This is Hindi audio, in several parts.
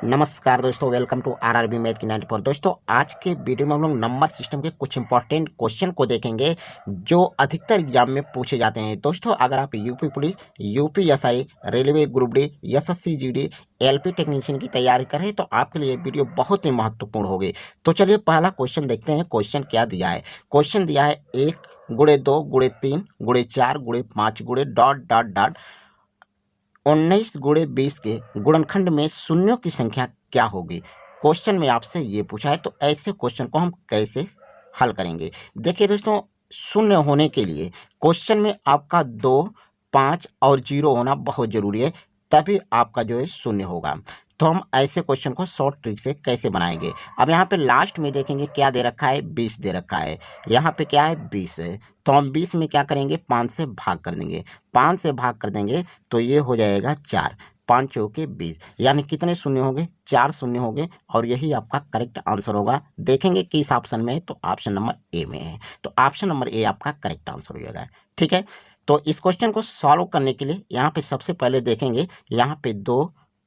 नमस्कार दोस्तों, वेलकम टू आरआरबी मैथ की 94। दोस्तों, आज के वीडियो में हम लोग नंबर सिस्टम के कुछ इंपॉर्टेंट क्वेश्चन को देखेंगे जो अधिकतर एग्जाम में पूछे जाते हैं। दोस्तों, अगर आप UP police, UPSI, railway group D, SSC GD, LP technician की तैयारी कर रहे हैं तो आपके लिए वीडियो बहुत ही महत्वपूर्ण होगी। तो चलिए पहला क्वेश्चन देखते हैं। क्वेश्चन क्या दिया है? क्वेश्चन दिया है 1 गुणे 2 गुणे 3 गुणे 4 गुणे 5 गुणे डॉट डॉट डॉट 19 गुणे 20 के गुणनखंड में शून्यों की संख्या क्या होगी। क्वेश्चन में आपसे ये पूछा है, तो ऐसे क्वेश्चन को हम कैसे हल करेंगे? देखिए दोस्तों, शून्य होने के लिए क्वेश्चन में आपका 2, 5 और 0 होना बहुत ज़रूरी है, तभी आपका जो है शून्य होगा। तो हम ऐसे क्वेश्चन को शॉर्ट ट्रिक से कैसे बनाएंगे? अब यहाँ पे लास्ट में देखेंगे क्या दे रखा है, 20 दे रखा है। यहाँ पे क्या है, 20 है, तो हम 20 में क्या करेंगे, 5 से भाग कर देंगे। 5 से भाग कर देंगे तो ये हो जाएगा 4, 5 चौके 20, यानी कितने शून्य होंगे, 4 शून्य होंगे, और यही आपका करेक्ट आंसर होगा। देखेंगे किस ऑप्शन में है, तो ऑप्शन नंबर ए में है, तो ऑप्शन नंबर ए आपका करेक्ट आंसर हो जाएगा। ठीक है, तो इस क्वेश्चन को सॉल्व करने के लिए यहाँ पे सबसे पहले देखेंगे यहाँ पे 2,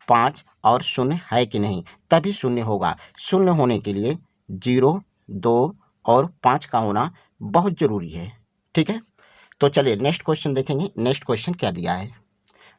5 और शून्य है कि नहीं, तभी शून्य होगा। शून्य होने के लिए 0, 2 और 5 का होना बहुत ज़रूरी है। ठीक है, तो चलिए नेक्स्ट क्वेश्चन देखेंगे। नेक्स्ट क्वेश्चन क्या दिया है?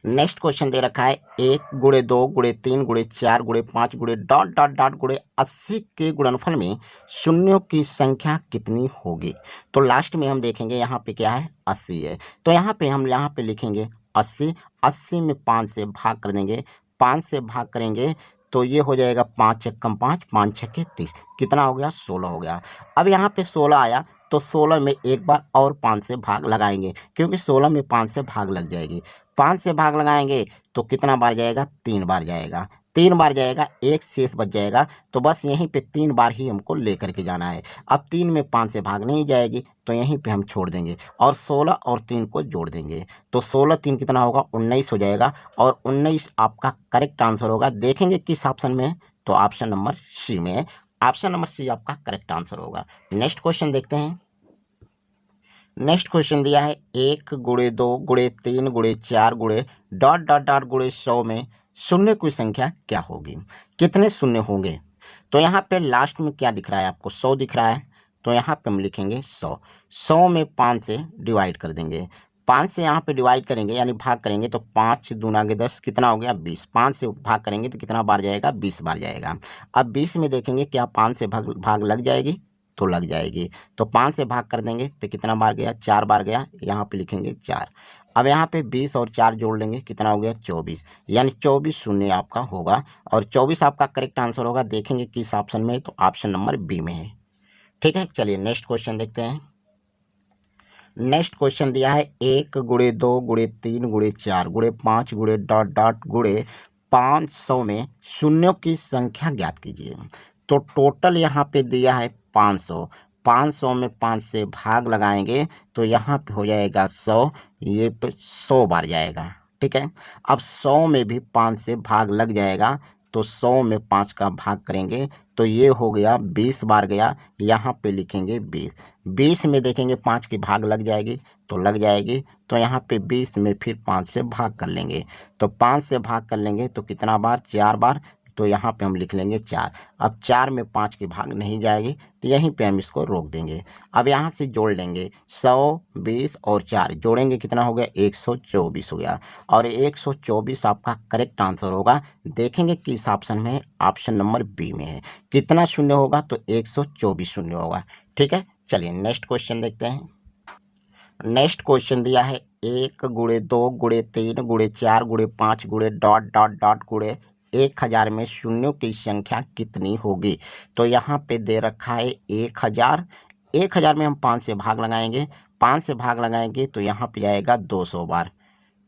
नेक्स्ट क्वेश्चन दे रखा है 1 गुणे 2 गुणे 3 गुणे 4 गुणे 5 गुणे डॉट डॉट डॉट गुणे 80 के गुणनफल में शून्यों की संख्या कितनी होगी। तो लास्ट में हम देखेंगे यहाँ पे क्या है, 80 है, तो यहाँ पे हम लिखेंगे 80। 80 में 5 से भाग कर देंगे। 5 से भाग करेंगे तो ये हो जाएगा 5 × 5, 5 × 6 = 30, कितना हो गया, 16 हो गया। अब यहाँ पे 16 आया तो 16 में एक बार और 5 से भाग लगाएंगे, क्योंकि 16 में 5 से भाग लग जाएगी। 5 से भाग लगाएंगे तो कितना बार जाएगा, 3 बार जाएगा। 3 बार जाएगा, एक शेष बच जाएगा, तो बस यहीं पे 3 बार ही हमको लेकर के जाना है। अब 3 में 5 से भाग नहीं जाएगी तो यहीं पे हम छोड़ देंगे और 16 और 3 को जोड़ देंगे, तो 16 3 कितना होगा, 19 हो जाएगा, और 19 आपका करेक्ट आंसर होगा। देखेंगे किस ऑप्शन में है, तो ऑप्शन नंबर सी में है। ऑप्शन नंबर सी आपका करेक्ट आंसर होगा। नेक्स्ट क्वेश्चन देखते हैं। नेक्स्ट क्वेश्चन दिया है 1 गुणे 2 गुणे 3 गुणे 4 गुणे डॉट डॉट डॉट गुणे 100 में शून्य की संख्या क्या होगी, कितने शून्य होंगे। तो यहाँ पे लास्ट में क्या दिख रहा है आपको, 100 दिख रहा है, तो यहाँ पे हम लिखेंगे 100। 100 में 5 से डिवाइड कर देंगे। 5 से यहाँ पे डिवाइड करेंगे यानी भाग करेंगे तो 5 दूना के 10, कितना हो गया, 20। 5 से भाग करेंगे तो कितना बार जाएगा, 20 बार जाएगा। अब 20 में देखेंगे क्या 5 से भाग लग जाएगी, तो लग जाएगी, तो 5 से भाग कर देंगे तो कितना बार गया, 4 बार गया, यहाँ पे लिखेंगे 4। अब यहाँ पे 20 और 4 जोड़ लेंगे, कितना हो गया, 24, यानी 24 शून्य आपका होगा, और 24 आपका करेक्ट आंसर होगा। देखेंगे किस ऑप्शन में है, तो ऑप्शन नंबर बी में है। ठीक है, चलिए नेक्स्ट क्वेश्चन देखते हैं। नेक्स्ट क्वेश्चन दिया है 1 गुणे 2 गुणे 3 गुणे 4 गुणे 5 गुणे डॉट डॉट गुणे 500 में शून्यों की संख्या ज्ञात कीजिए। तो टोटल यहाँ पे दिया है 500। 500 में 5 से भाग लगाएंगे तो यहाँ पे हो जाएगा 100, ये पे 100 बार जाएगा। ठीक है, अब 100 में भी 5 से भाग लग जाएगा, तो 100 में 5 का भाग करेंगे तो ये हो गया 20 बार गया, यहाँ पे लिखेंगे 20। 20 में देखेंगे 5 की भाग लग जाएगी, तो लग जाएगी, तो यहाँ पे 20 में फिर 5 से भाग कर लेंगे, तो 5 से भाग कर लेंगे तो कितना बार, 4 बार, तो यहाँ पे हम लिख लेंगे 4। अब 4 में 5 की भाग नहीं जाएगी तो यहीं पे हम इसको रोक देंगे। अब यहाँ से जोड़ लेंगे 100, 20 और 4 जोड़ेंगे, कितना हो गया, 124 हो गया, और 124 आपका करेक्ट आंसर होगा। देखेंगे किस ऑप्शन में है, ऑप्शन नंबर बी में है। कितना शून्य होगा, तो 124 शून्य होगा। ठीक है, चलिए नेक्स्ट क्वेश्चन देखते हैं। नेक्स्ट क्वेश्चन दिया है 1 गुणे 2 गुणे 3 गुणे 4 गुणे 5 गुणे डॉट डॉट डॉट गुणे 1000 में शून्यों की संख्या कितनी होगी। तो यहाँ पे दे रखा है 1000। 1000 में हम 5 से भाग लगाएंगे। 5 से भाग लगाएंगे तो यहाँ पे आएगा 200 बार,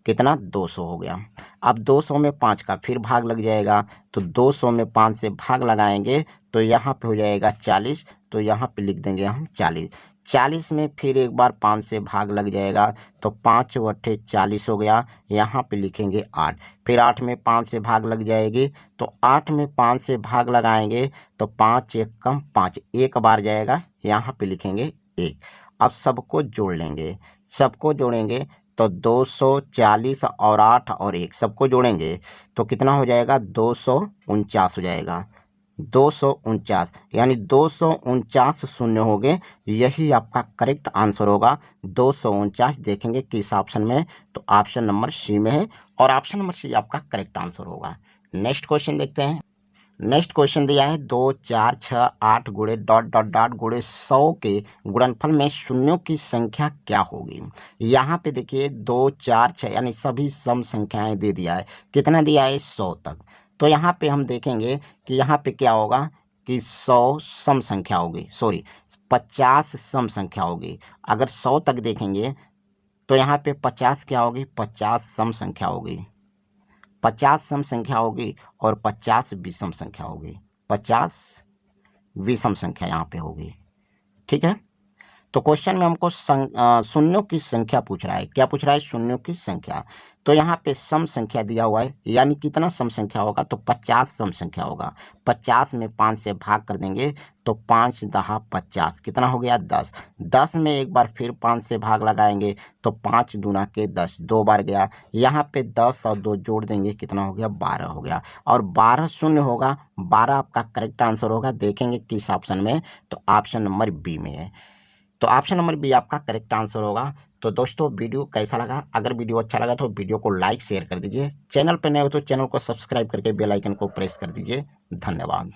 कितना, 200 हो गया। अब 200 में 5 का फिर भाग लग जाएगा, तो 200 में 5 से भाग लगाएंगे तो यहाँ पे हो जाएगा 40, तो यहाँ पे लिख देंगे हम 40। 40 में फिर एक बार 5 से भाग लग जाएगा, तो 5 × 8 = 40 हो गया, यहाँ पे लिखेंगे 8। फिर 8 में 5 से भाग लग जाएगी, तो 8 में 5 से भाग लगाएंगे तो 5 × 1 = 5, एक बार जाएगा, यहाँ पे लिखेंगे 1। अब सबको जोड़ लेंगे, सबको जोड़ेंगे तो 240 और 8 और 1 सबको जोड़ेंगे तो कितना हो जाएगा, 249 हो जाएगा। 249 यानी 249 शून्य हो गए, यही आपका करेक्ट आंसर होगा। 249 देखेंगे किस ऑप्शन में है, तो ऑप्शन नंबर सी में है और ऑप्शन नंबर सी आपका करेक्ट आंसर होगा। नेक्स्ट क्वेश्चन देखते हैं। नेक्स्ट क्वेश्चन दिया है 2 4 6 8 गुणे डॉट डॉट डॉट गुणे 100 के गुणनफल में शून्यों की संख्या क्या होगी। यहाँ पे देखिए 2 4 6 यानी सभी सम संख्याएं दे दिया है, कितना दिया है, 100 तक। तो यहाँ पे हम देखेंगे कि यहाँ पे क्या होगा कि 100 सम संख्या होगी, सॉरी 50 सम संख्या होगी। अगर 100 तक देखेंगे तो यहाँ पे 50 क्या होगी, 50 सम संख्या होगी। 50 सम संख्या होगी और 50 विषम संख्या होगी। 50 विषम संख्या यहाँ पे होगी, ठीक है। तो क्वेश्चन में हमको शून्यों की संख्या पूछ रहा है। क्या पूछ रहा है, शून्यों की संख्या। तो यहाँ पे सम संख्या दिया हुआ है, यानी कितना सम संख्या होगा, तो 50 सम संख्या होगा। 50 में 5 से भाग कर देंगे तो 5 दहा 50, कितना हो गया, 10। 10 में एक बार फिर 5 से भाग लगाएंगे तो 5 दूना के 10, 2 बार गया। यहाँ पे 10 और 2 जोड़ देंगे, कितना हो गया, 12 हो गया। और 12 शून्य होगा, 12 आपका करेक्ट आंसर होगा। देखेंगे किस ऑप्शन में, तो ऑप्शन नंबर बी में है। तो ऑप्शन नंबर बी आपका करेक्ट आंसर होगा। तो दोस्तों वीडियो कैसा लगा, अगर वीडियो अच्छा लगा तो वीडियो को लाइक शेयर कर दीजिए। चैनल पर नए हो तो चैनल को सब्सक्राइब करके बेल आइकन को प्रेस कर दीजिए। धन्यवाद।